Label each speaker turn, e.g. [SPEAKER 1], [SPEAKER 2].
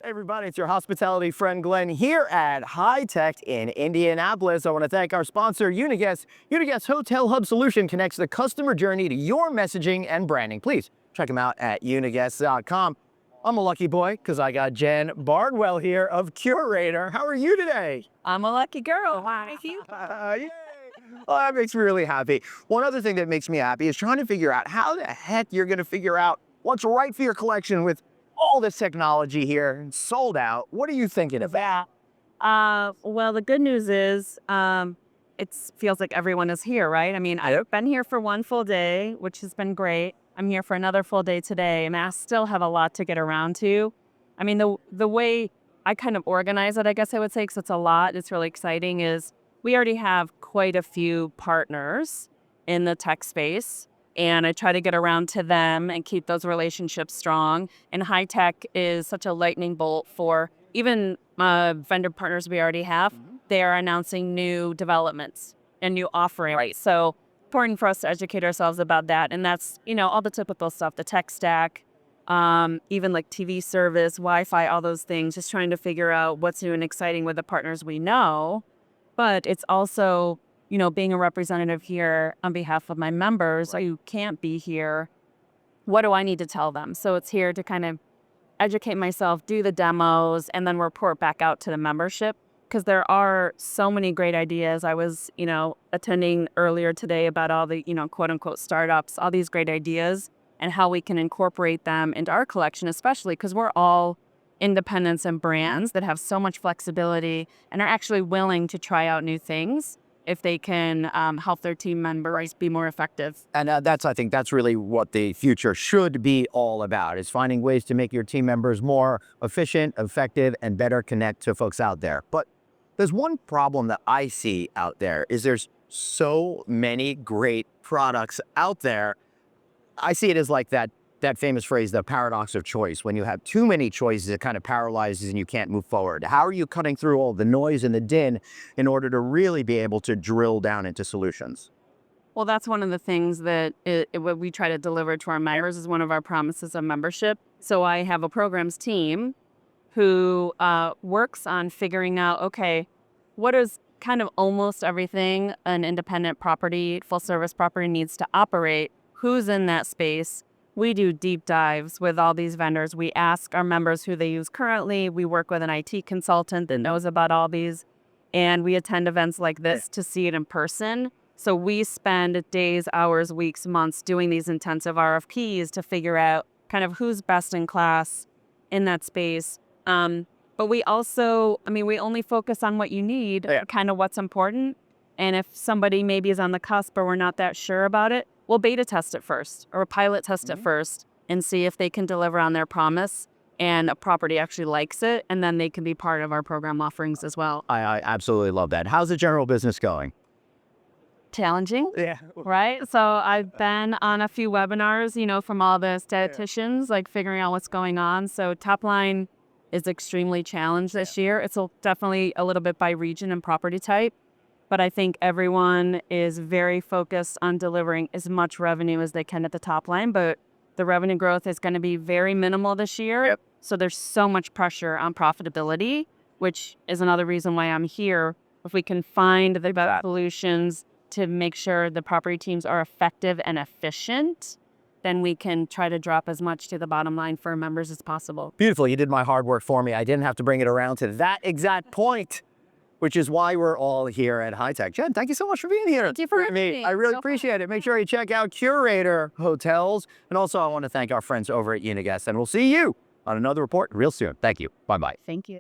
[SPEAKER 1] Everybody, it's your hospitality friend Glenn here at HITEC in Indianapolis. I want to thank our sponsor, GIenn. GIenn's Hotel Hub solution connects the customer journey to your messaging and branding. Please check them out at gienn.com. I'm a lucky boy because I got Jen Barnwell here of Curator. How are you today?
[SPEAKER 2] I'm a lucky girl. Thank you.
[SPEAKER 1] Yay! Well, that makes me really happy. One other thing that makes me happy is trying to figure out how the heck you're going to figure out what's right for your collection with all this technology here and sold out. What are you thinking about?
[SPEAKER 2] Well, the good news is it feels like everyone is here, right? I mean, I've been here for one full day, which has been great. I'm here for another full day today, and I still have a lot to get around to. I mean, the way I kind of organize it, I guess I would say, because it's a lot, it's really exciting, is we already have quite a few partners in the tech space, and I try to get around to them and keep those relationships strong. And HITEC is such a lightning bolt for even vendor partners we already have. They are announcing new developments and new offerings. Right. So important for us to educate ourselves about that. And that's, all the typical stuff, the tech stack, even like TV service, Wi-Fi, all those things, just trying to figure out what's new and exciting with the partners we know. But it's also, being a representative here on behalf of my members who can't be here, what do I need to tell them? So it's here to kind of educate myself, do the demos, and then report back out to the membership, because there are so many great ideas. I was, attending earlier today about all the, quote unquote startups, all these great ideas and how we can incorporate them into our collection, especially because we're all independents and brands that have so much flexibility and are actually willing to try out new things if they can help their team members be more effective.
[SPEAKER 1] And I think that's really what the future should be all about, is finding ways to make your team members more efficient, effective, and better connect to folks out there. But there's one problem that I see out there is there's so many great products out there. I see it as like that famous phrase, the paradox of choice. When you have too many choices, it kind of paralyzes and you can't move forward. How are you cutting through all the noise and the din in order to really be able to drill down into solutions?
[SPEAKER 2] Well, that's one of the things that what we try to deliver to our members is one of our promises of membership. So I have a programs team who works on figuring out, okay, what is kind of almost everything an independent property, full service property needs to operate, who's in that space. We do deep dives with all these vendors. We ask our members who they use currently. We work with an IT consultant that knows about all these. And we attend events like this to see it in person. So we spend days, hours, weeks, months doing these intensive RFPs to figure out kind of who's best in class in that space. But we also, we only focus on what you need, kind of what's important. And if somebody maybe is on the cusp or we're not that sure about it, we'll beta test it first or pilot test it first and see if they can deliver on their promise and a property actually likes it, and then they can be part of our program offerings as well.
[SPEAKER 1] I absolutely love that. How's the general business going?
[SPEAKER 2] Challenging.
[SPEAKER 1] Yeah.
[SPEAKER 2] Right? So I've been on a few webinars, from all the statisticians, like figuring out what's going on. So top line is extremely challenged this year. It's definitely a little bit by region and property type. But I think everyone is very focused on delivering as much revenue as they can at the top line. But the revenue growth is going to be very minimal this year. So there's so much pressure on profitability, which is another reason why I'm here. If we can find the solutions to make sure the property teams are effective and efficient, then we can try to drop as much to the bottom line for members as possible.
[SPEAKER 1] Beautiful. You did my hard work for me. I didn't have to bring it around to that exact point, which is why we're all here at HITEC. Jen, thank you so much for being here.
[SPEAKER 2] Thank you for having me.
[SPEAKER 1] I really appreciate it. Make sure you check out Curator Hotels. And also, I want to thank our friends over at GIenn, and we'll see you on another report real soon. Thank you. Bye-bye.
[SPEAKER 2] Thank you.